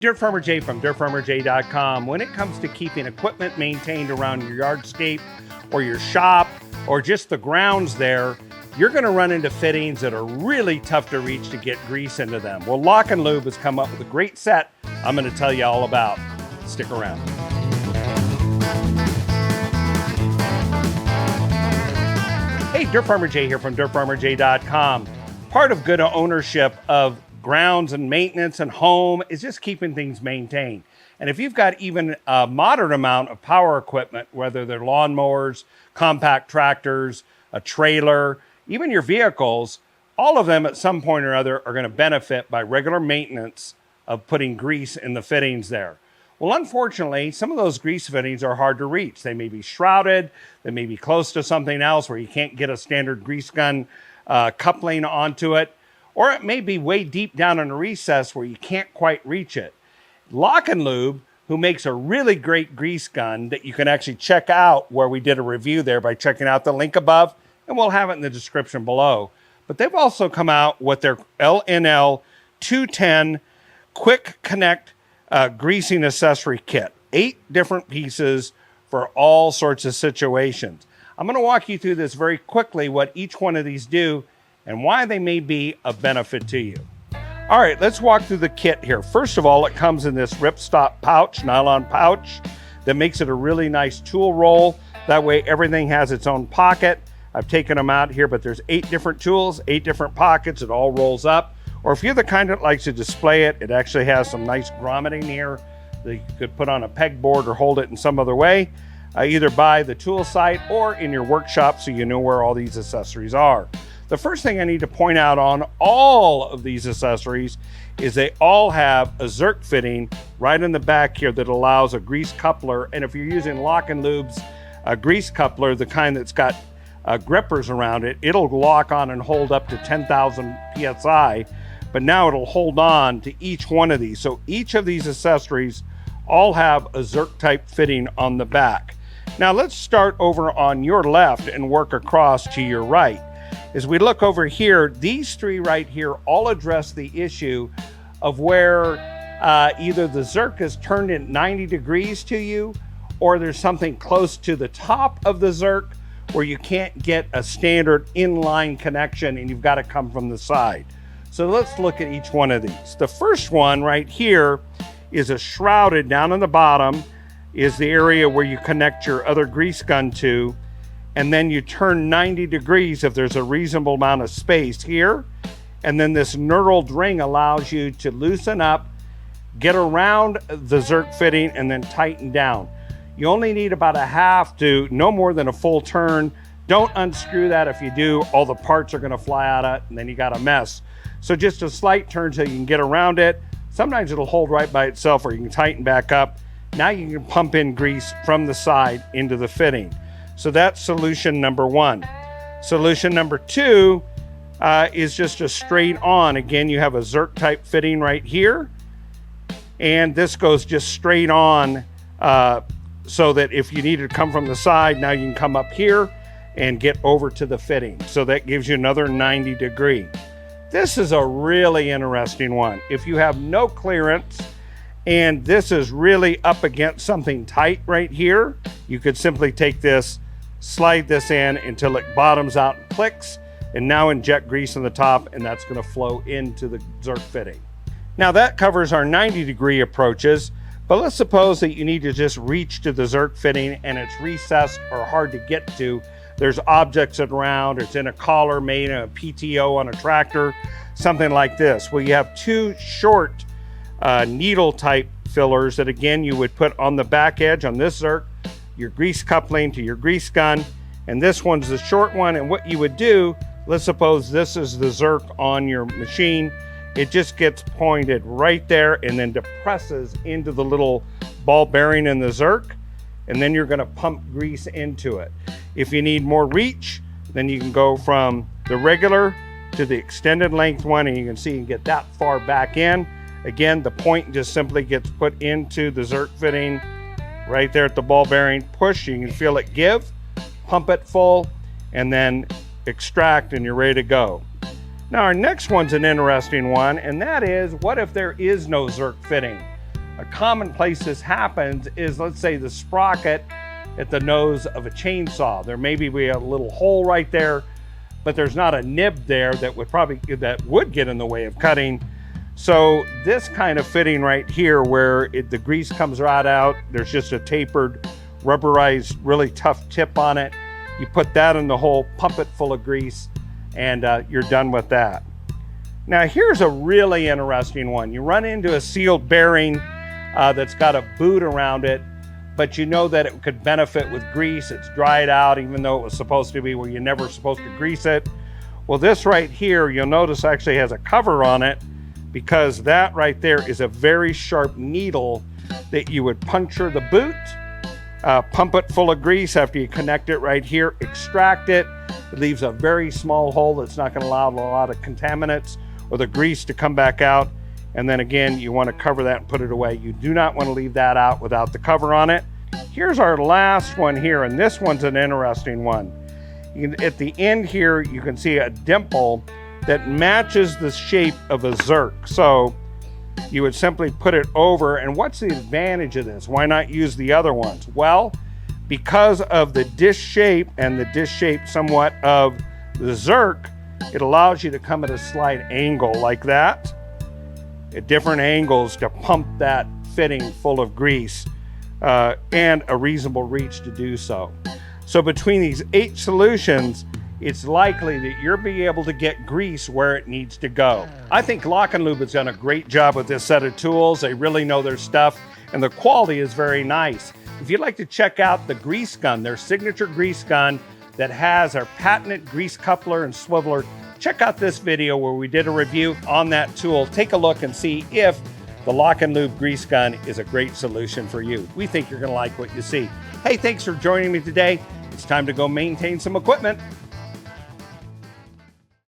Dirt Farmer Jay from DirtFarmerJ.com. When it comes to keeping equipment maintained around your yardscape or your shop or just the grounds there, you're going to run into fittings that are really tough to reach to get grease into them. Well, LockNLube has come up with a great set I'm going to tell you all about. Stick around. Hey, Dirt Farmer Jay here from DirtFarmerJ.com. Part of good ownership of grounds and maintenance and home is just keeping things maintained. And if you've got even a moderate amount of power equipment, whether they're lawnmowers, compact tractors, a trailer, even your vehicles, all of them at some point or other are going to benefit by regular maintenance of putting grease in the fittings there. Well, unfortunately, some of those grease fittings are hard to reach. They may be shrouded, they may be close to something else where you can't get a standard grease gun coupling onto it, or it may be way deep down in a recess where you can't quite reach it. LockNLube, who makes a really great grease gun that you can actually check out where we did a review there by checking out the link above, and we'll have it in the description below. But they've also come out with their LNL210 Quick Connect greasing accessory kit. 8 different pieces for all sorts of situations. I'm going to walk you through this very quickly, what each one of these do and why they may be of benefit to you. All right, let's walk through the kit here. First of all, it comes in this ripstop pouch, nylon pouch, that makes it a really nice tool roll. That way everything has its own pocket. I've taken them out here, but there's 8 different tools, 8 different pockets. It all rolls up. Or if you're the kind that likes to display it, it actually has some nice grommeting here that you could put on a pegboard or hold it in some other way, either by the tool site or in your workshop so you know where all these accessories are. The first thing I need to point out on all of these accessories is they all have a Zerk fitting right in the back here that allows a grease coupler. And if you're using LockNLube's grease coupler, the kind that's got grippers around it, it'll lock on and hold up to 10,000 PSI, but now it'll hold on to each one of these. So each of these accessories all have a Zerk type fitting on the back. Now let's start over on your left and work across to your right. As we look over here, these 3 right here all address the issue of where either the Zerk is turned at 90 degrees to you, or there's something close to the top of the Zerk where you can't get a standard inline connection and you've got to come from the side. So let's look at each one of these. The first one right here is a shrouded down on the bottom, is the area where you connect your other grease gun to, and then you turn 90 degrees if there's a reasonable amount of space here. And then this knurled ring allows you to loosen up, get around the Zerk fitting, and then tighten down. You only need about a half to no more than a full turn. Don't unscrew that. If you do, all the parts are going to fly out of it, and then you got a mess. So just a slight turn so you can get around it. Sometimes it'll hold right by itself, or you can tighten back up. Now you can pump in grease from the side into the fitting. So that's solution number 1. Solution number 2 is just a straight on. Again, you have a Zerk type fitting right here, and this goes just straight on, so that if you need to come from the side, now you can come up here and get over to the fitting. So that gives you another 90 degree. This is a really interesting one. If you have no clearance and this is really up against something tight right here, you could simply take this, slide this in until it bottoms out and clicks, and now inject grease on the top, and that's going to flow into the Zerk fitting. Now that covers our 90 degree approaches, but let's suppose that you need to just reach to the Zerk fitting and it's recessed or hard to get to. There's objects around, it's in a collar made in a PTO on a tractor, something like this. Well, you have 2 short needle type fillers that again you would put on the back edge on this Zerk, your grease coupling to your grease gun, and this one's the short one. And what you would do, let's suppose this is the Zerk on your machine, it just gets pointed right there and then depresses into the little ball bearing in the Zerk, and then you're going to pump grease into it. If you need more reach, then you can go from the regular to the extended length one, and you can see you can get that far back in. Again, the point just simply gets put into the Zerk fitting right there at the ball bearing. Push, you can feel it give, pump it full, and then extract, and you're ready to go. Now our next one's an interesting one, and that is, what if there is no Zerk fitting? A common place this happens is, let's say, the sprocket at the nose of a chainsaw. There may be a little hole right there, but there's not a nib there that would get in the way of cutting. So this kind of fitting right here where the grease comes right out, there's just a tapered, rubberized, really tough tip on it. You put that in the hole, pump it full of grease, and you're done with that. Now here's a really interesting one. You run into a sealed bearing that's got a boot around it, but you know that it could benefit with grease. It's dried out, even though it was supposed to be where you're never supposed to grease it. Well, this right here, you'll notice actually has a cover on it, because that right there is a very sharp needle that you would puncture the boot, pump it full of grease after you connect it right here, extract it. It leaves a very small hole that's not going to allow a lot of contaminants or the grease to come back out. And then again, you want to cover that and put it away. You do not want to leave that out without the cover on it. Here's our last one here, and this one's an interesting one. At the end here, you can see a dimple that matches the shape of a Zerk. So you would simply put it over, and what's the advantage of this? Why not use the other ones? Well, because of the disc shape and the disc shape somewhat of the Zerk, it allows you to come at a slight angle like that, at different angles to pump that fitting full of grease and a reasonable reach to do so. So between these 8 solutions, it's likely that you'll be able to get grease where it needs to go. I think LockNLube has done a great job with this set of tools. They really know their stuff, and the quality is very nice. If you'd like to check out the grease gun, their signature grease gun that has our patented grease coupler and swiveler, check out this video where we did a review on that tool. Take a look and see if the LockNLube grease gun is a great solution for you. We think you're gonna like what you see. Hey, thanks for joining me today. It's time to go maintain some equipment.